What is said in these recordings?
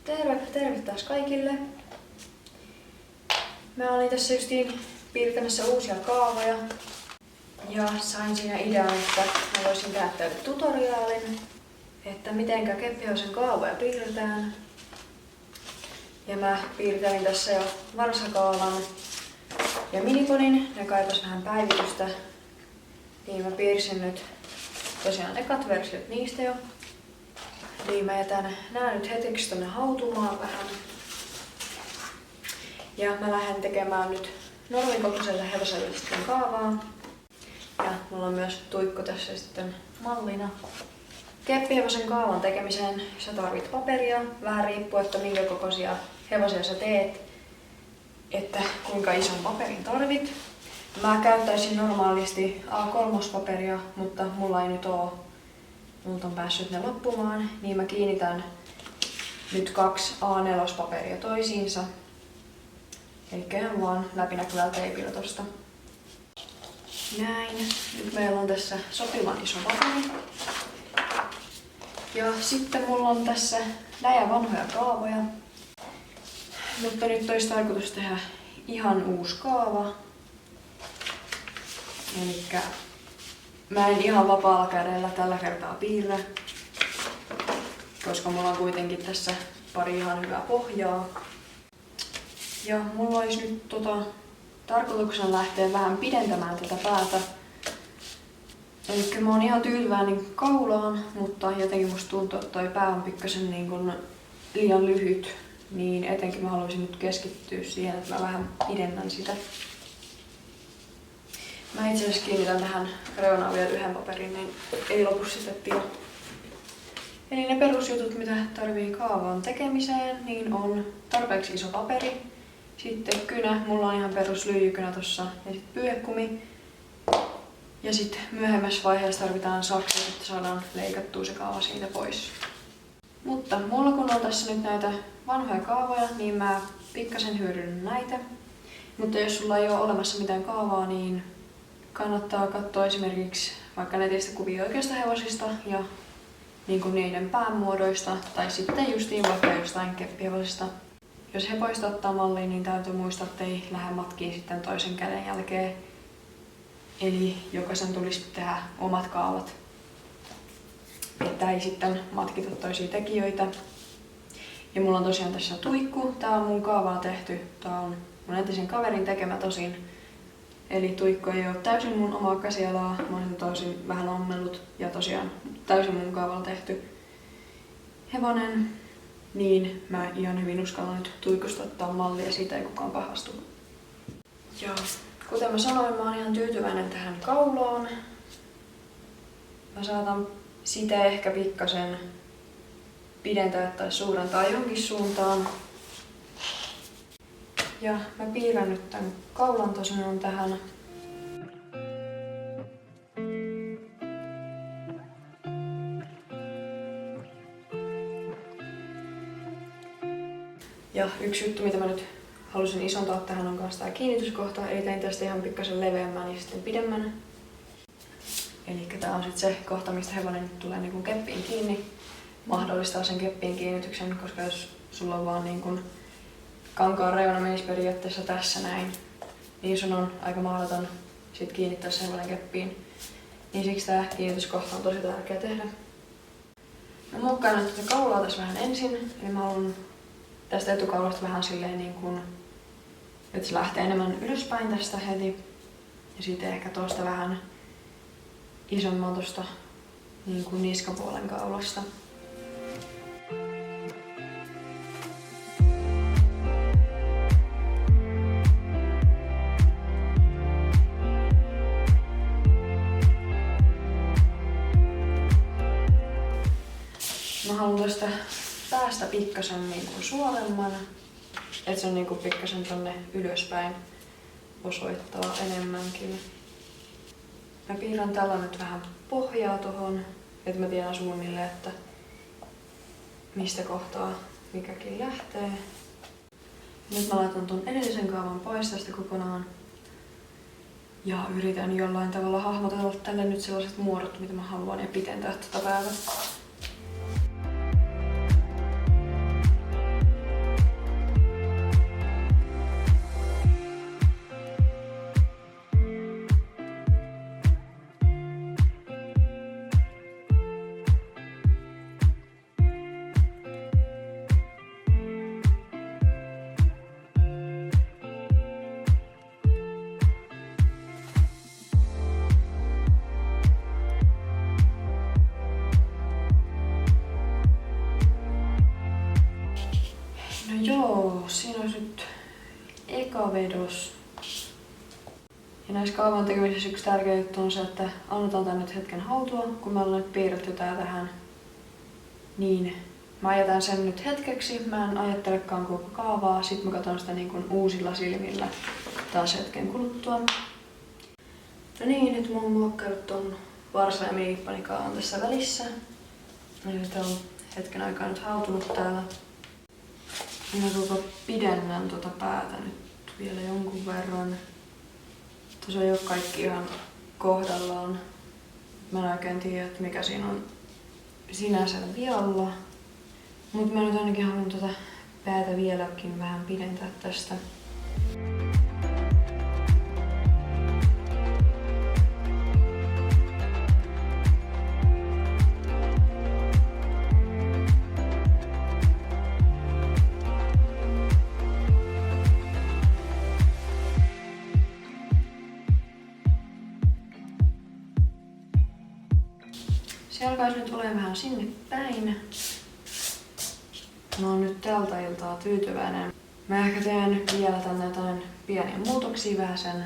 Terve taas kaikille. Mä olin tässä justiin piirtämässä uusia kaavoja ja sain siinä idean, että mä voisin tehdä teille tutoriaalin, että mitenkä keppihevosen kaavoja piirretään. Ja mä piirtelin tässä jo varsakaavan ja miniponin, ne kaipas vähän päivitystä. Niin mä piirsin nyt tosiaan ekat versiot niistä jo. Niin mä jätän nää nyt hetkeksi tonne hautumaan vähän. Ja mä lähden tekemään nyt normikokoiselle hevoselle sitten kaavaa. Ja mulla on myös tuikku tässä sitten mallina. Keppihevosen kaavan tekemiseen sä tarvit paperia. Vähän riippuu, että minkä kokoisia hevosia sä teet, että kuinka ison paperin tarvit. Mä käyttäisin normaalisti A3-paperia, mutta mulla ei nyt oo. Multa on päässyt ne loppumaan, niin mä kiinnitän nyt 2 A4-paperia toisiinsa. Elikkä ihan vaan läpinäkyvällä teipillä tosta. Näin. Nyt meillä on tässä sopivan iso paperi. Ja sitten mulla on tässä näitä vanhoja kaavoja. Mutta nyt olisi tarkoitus tehdä ihan uusi kaava. Elikkä mä en ihan vapaalla kädellä tällä kertaa piirrä, koska mulla on kuitenkin tässä pari ihan hyvää pohjaa. Ja mulla olisi nyt tarkoituksena lähteä vähän pidentämään tätä päätä. Elikkä mä oon ihan tyytyväinen kaulaan, mutta jotenkin musta tuntuu, että toi pää on pikkasen niin kuin liian lyhyt. Niin etenkin mä haluaisin nyt keskittyä siihen, että mä vähän pidennän sitä. Mä itse asiassa kiinnitän tähän reunaan vielä yhden paperin, niin ei lopu sitten tila. Eli ne perusjutut, mitä tarvii kaavaan tekemiseen, niin on tarpeeksi iso paperi. Sitten kynä, mulla on ihan perus lyijykynä tossa, ja sitten pyyhekumi. Ja sitten myöhemmässä vaiheessa tarvitaan sakset, että saadaan leikattua se kaava siitä pois. Mutta mulla kun on tässä nyt näitä vanhoja kaavoja, niin mä pikkasen hyödynnän näitä. Mutta jos sulla ei ole olemassa mitään kaavaa, niin kannattaa katsoa esimerkiksi vaikka netistä kuvia oikeista hevosista ja niin kuin niiden päämuodoista tai sitten justiin vaikka jostain keppihevosista. Jos hepoista ottaa malliin, niin täytyy muistaa, että ei lähde matkiin sitten toisen käden jälkeen. Eli jokaisen tulisi tehdä omat kaavat, että ei sitten matkita toisia tekijöitä. Ja mulla on tosiaan tässä tuikku. Tää on mun kaavaa tehty. Tää on mun entisen kaverin tekemä tosin. Eli tuikku ei ole täysin mun omaa käsialaa. Mä oon tosin vähän ommellut ja tosiaan täysin mun kaavalla tehty hevonen. Niin mä ihan hyvin uskallan nyt tuikusta ottaa mallia, siitä ei kukaan pahastu. Ja kuten mä sanoin, mä oon ihan tyytyväinen tähän kaulaan. Mä saatan sitä ehkä pikkasen pidentää tai suurentaa jonkin suuntaan. Ja mä piirrän nyt tän kaulan tosiaan tähän. Ja yksi juttu, mitä mä nyt halusin isontaa tähän, on kanssa tää kiinnityskohta. Eli tein tästä ihan pikkasen leveämmän ja sitten pidemmän. Eli tää on sit se kohta, mistä hevonen nyt tulee niin kuin keppiin kiinni. Mahdollistaa sen keppiin kiinnityksen, koska jos sulla on vaan niin kuin kankaan reuna menisi periaatteessa tässä näin, niin sun on aika mahdoton sit kiinnittää sen hevonen keppiin. Niin siksi tää kiinnityskohta on tosi tärkeä tehdä. Mä muokkaan nyt tätä kaulaa tässä vähän ensin. Eli mä haluan tästä etukaulasta vähän silleen niin kuin, että se lähtee enemmän ylöspäin tästä heti. Ja sitten ehkä tuosta vähän isomman tuosta niin kuin niskapuolen kaulasta. Mä haluan tästä päästä pikkasen niin kuin suoremman, että se on niin kuin pikkasen tonne ylöspäin osoittaa enemmänkin. Mä piirrän tällä nyt vähän pohjaa tohon, että mä tiedän suunnilleen, että mistä kohtaa mikäkin lähtee. Nyt mä laitan ton edellisen kaavan pois tästä kokonaan. Ja yritän jollain tavalla hahmotella tälle nyt sellaiset muodot, mitä mä haluan, ja pitentää tätä päätä. kaavedos. Ja näissä kaavan tekemisessä yksi tärkeä juttu on se, että annetaan tän nyt hetken hautua, kun me ollaan nyt piirretty tää tähän. Niin mä jätän sen nyt hetkeksi, mä en ajattelekaan koko kaavaa, sit mä katson sitä niin kuin uusilla silmillä taas hetken kuluttua. No niin, nyt mä oon muokkaillut ton varsa- ja minipanikaavan tässä välissä. Eli tää on hetken aikaa nyt hautunut täällä. Minä pidennän tuota päätä nyt vielä jonkun verran. Tuossa ei oo kaikki ihan kohdallaan. Mä en oikein tiedä, että mikä siinä on sinänsä vialla. Mut mä nyt ainakin haluan tuota päätä vieläkin vähän pidentää tästä. Se alkaisi nyt olemaan vähän sinne päin. Mä oon nyt tältä iltaa tyytyväinen. Mä ehkä teen vielä tänne jotain pieniä muutoksia vähän sen.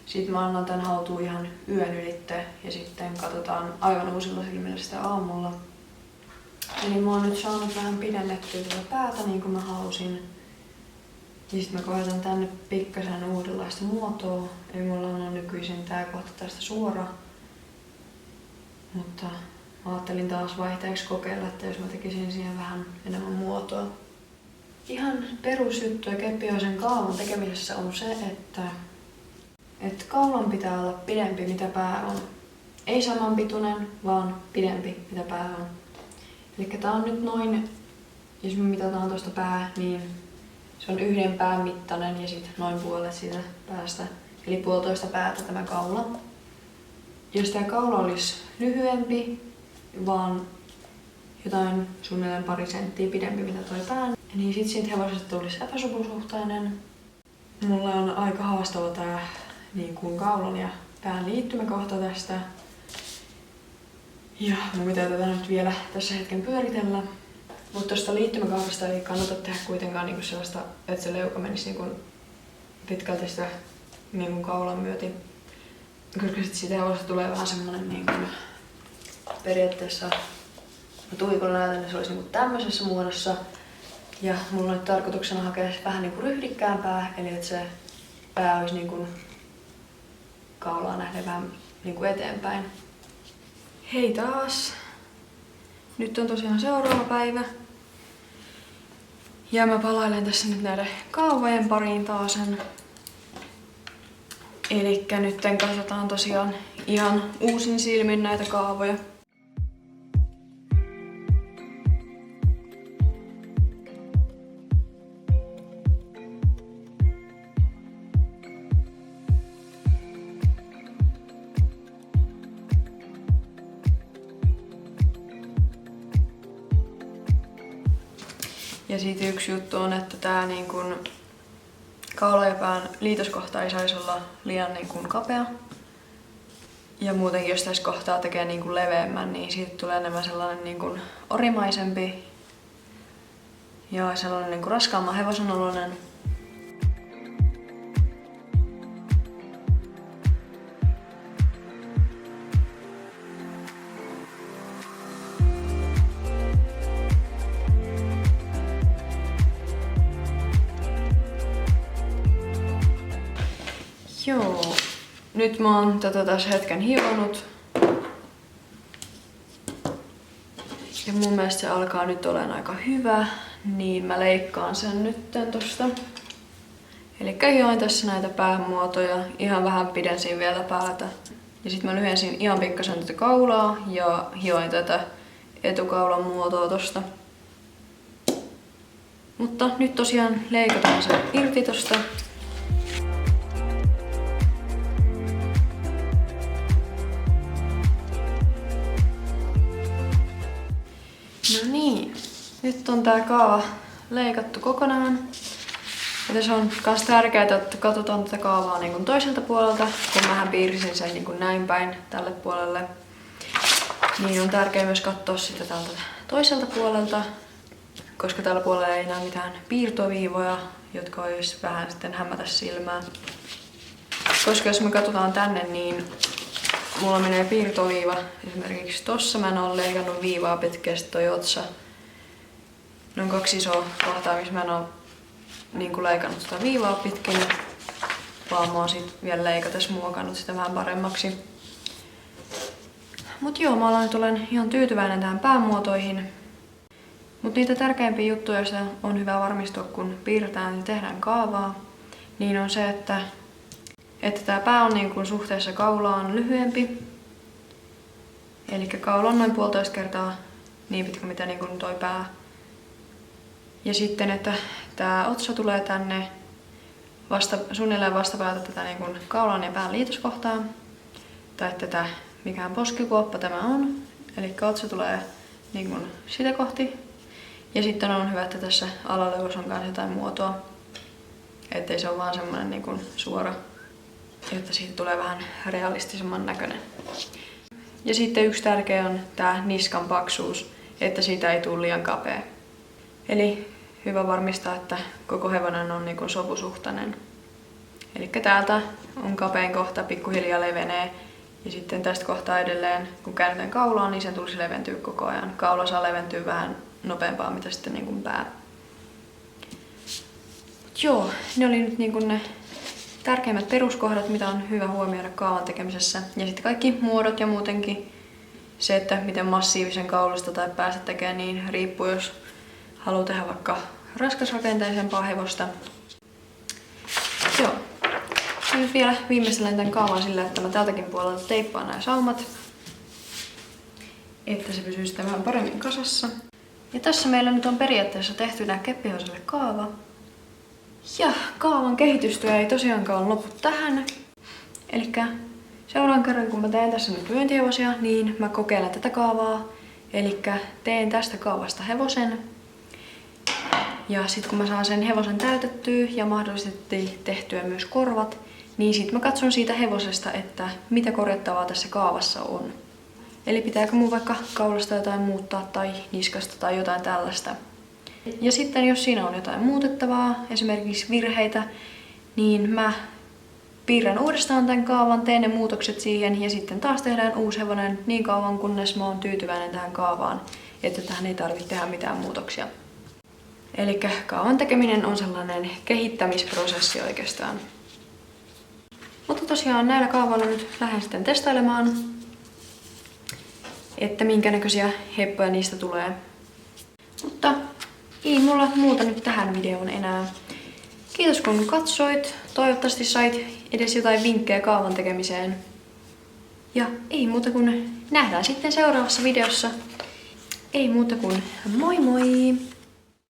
Sitten mä annan tän hautua ihan yön ylitte ja sitten katsotaan aivan uusilla silmillä sitä aamulla. Eli mä oon nyt saanut vähän pidennettyä tätä päätä niin kuin mä halusin. Ja sit mä koitan tänne pikkasen uudenlaista muotoa. Eli mulla on nykyisin tää kohta tästä suora. Mutta mä ajattelin taas vaihteeksi kokeilla, että jos mä tekisin siihen vähän enemmän muotoa. Ihan perusjuttu ja Keppiäisen kaavan tekemisessä on se, että kaulan pitää olla pidempi mitä pää on. Ei samanpituinen, vaan pidempi mitä pää on. Eli tää on nyt noin, jos me mitataan tuosta pää, niin se on yhden pään mittainen ja sitten noin puolet siitä päästä. Eli 1,5 päätä tämä kaula. Jos tämä kaula olisi lyhyempi, vaan jotain suunnilleen pari senttiä pidempi mitä toi pää, niin sit siitä hevosesta tulisi epäsopusuhtainen. Mulla on aika haastava tää niin kuin kaulan ja pään liittymäkohta tästä. Ja mun pitää tätä nyt vielä tässä hetken pyöritellä. Mutta tosta liittymäkohdasta ei kannata tehdä kuitenkaan niinku sellaista, että se leuka menisi niinku pitkälti sitä niinku kaulan myöti. Koska sit siitä hevosesta tulee vähän semmonen niinku periaatteessa, mä tuikon näytän, niin se olisi niinku tämmöisessä muodossa. Ja mulla on nyt tarkoituksena hakea vähän niinku ryhdikkäämpää, eli että se pää olisi niinku kaulaa nähden vähän niinku eteenpäin. Hei taas! Nyt on tosiaan seuraava päivä. Ja mä palailen tässä nyt näiden kaavojen pariin taasen. Elikkä nytten katsotaan tosiaan ihan uusin silmin näitä kaavoja. Ja siitä yksi juttu on, että tää niin kun kaula ja pään liitoskohta ei saisi olla liian niin kun kapea. Ja muutenkin jos tässä kohtaa tekee niin kun leveämmän, niin siitä tulee enemmän sellainen niin kun orimaisempi ja sellainen niin kun raskaamman hevosen oloinen. Joo, nyt mä oon tätä tässä hetken hionut. Ja mun mielestä se alkaa nyt olemaan aika hyvä, niin mä leikkaan sen nytten tosta. Elikkä hioin tässä näitä päämuotoja, ihan vähän pidensin vielä päätä. Ja sit mä lyhensin ihan pikkasen tätä kaulaa ja hioin tätä etukaulan muotoa tosta. Mutta nyt tosiaan leikataan se irti tosta. No niin, nyt on tää kaava leikattu kokonaan. Ja tässä on myös tärkeää, että katsotaan tätä kaavaa niin kuin toiselta puolelta, kun mähän piirsin sen niin kuin näin päin tälle puolelle. Niin on tärkeää myös katsoa sitä tältä toiselta puolelta, koska tällä puolella ei näe mitään piirtoviivoja jotka olisi vähän sitten hämätä silmää. Koska jos me katsotaan tänne, niin mulla menee piirtoviiva. Esimerkiksi tossa mä en ole leikannut viivaa pitkä, sit toi otsa. Ne on 2 isoa kohtaa, missä mä en ole niin leikannut sitä viivaa pitkin. Vaan mä oon sit vielä leikates muokannut sitä vähän paremmaksi. Mut joo, mä nyt olen ihan tyytyväinen tähän päämuotoihin. Mut niitä tärkeimpiä juttuja, joista on hyvä varmistua, kun piirretään ja tehdään kaavaa, niin on se, että tää pää on niin kuin suhteessa kaulaan lyhyempi. Eli kaula on noin 1,5 kertaa niin pitkä, mitä niin kuin toi pää. Ja sitten, että tää otsa tulee tänne suunnilleen vastapäätä tätä niin kuin kaulan ja pään liitoskohtaa. Tai tätä mikään poskikuoppa tämä on. Eli otsa tulee niin kuin sitä kohti. Ja sitten on hyvä, että tässä alalevossa on myös jotain muotoa. Ettei se ole vaan semmonen niin kuin suora. Jotta siitä tulee vähän realistisemman näköinen. Ja sitten yksi tärkeä on tää niskan paksuus, että siitä ei tule liian kapea. Eli hyvä varmistaa, että koko hevonen on niin kuin sopusuhtainen. Eli täältä on kapein kohta, pikkuhiljaa levenee. Ja sitten tästä kohtaa edelleen, kun käännetään kaulaa, niin sen tulisi leventyä koko ajan. Kaula saa leventyä vähän nopeampaa, mitä sitten niin kuin pää. Joo, ne oli nyt niin kuin ne tärkeimmät peruskohdat, mitä on hyvä huomioida kaavan tekemisessä. Ja sitten kaikki muodot ja muutenkin se, että miten massiivisen kaulasta tai päästä tekee, niin riippuu, jos haluaa tehdä vaikka raskasrakenteisempaa hevosta. Joo. Nyt vielä viimeistelen tämän kaavan sillä, että mä tältäkin puolelta teippaan nämä saumat, että se pysyy sitten vähän paremmin kasassa. Ja tässä meillä nyt on periaatteessa tehty nää keppihevoselle kaava. Ja kaavan kehitystyö ei tosiaankaan lopu tähän. Elikkä seuraavan kerran kun mä teen tässä nyt lyöntihevosia, niin mä kokeilen tätä kaavaa. Elikkä teen tästä kaavasta hevosen. Ja sit kun mä saan sen hevosen täytettyä ja mahdollisesti tehtyä myös korvat, niin sit mä katson siitä hevosesta, että mitä korjattavaa tässä kaavassa on. Eli pitääkö mun vaikka kaulasta jotain muuttaa tai niskasta tai jotain tällaista. Ja sitten jos siinä on jotain muutettavaa, esimerkiksi virheitä, niin mä piirrän uudestaan tämän kaavan, teen ne muutokset siihen ja sitten taas tehdään uusi hevonen niin kauan kunnes mä oon tyytyväinen tähän kaavaan, että tähän ei tarvitse tehdä mitään muutoksia. Eli kaavan tekeminen on sellainen kehittämisprosessi oikeastaan. Mutta tosiaan näillä kaavoilla nyt lähden sitten testailemaan, että minkä näköisiä heppoja niistä tulee. Mutta ei mulla muuta nyt tähän videoon enää. Kiitos kun katsoit. Toivottavasti sait edes jotain vinkkejä kaavan tekemiseen. Ja ei muuta kuin nähdään sitten seuraavassa videossa. Ei muuta kuin moi moi!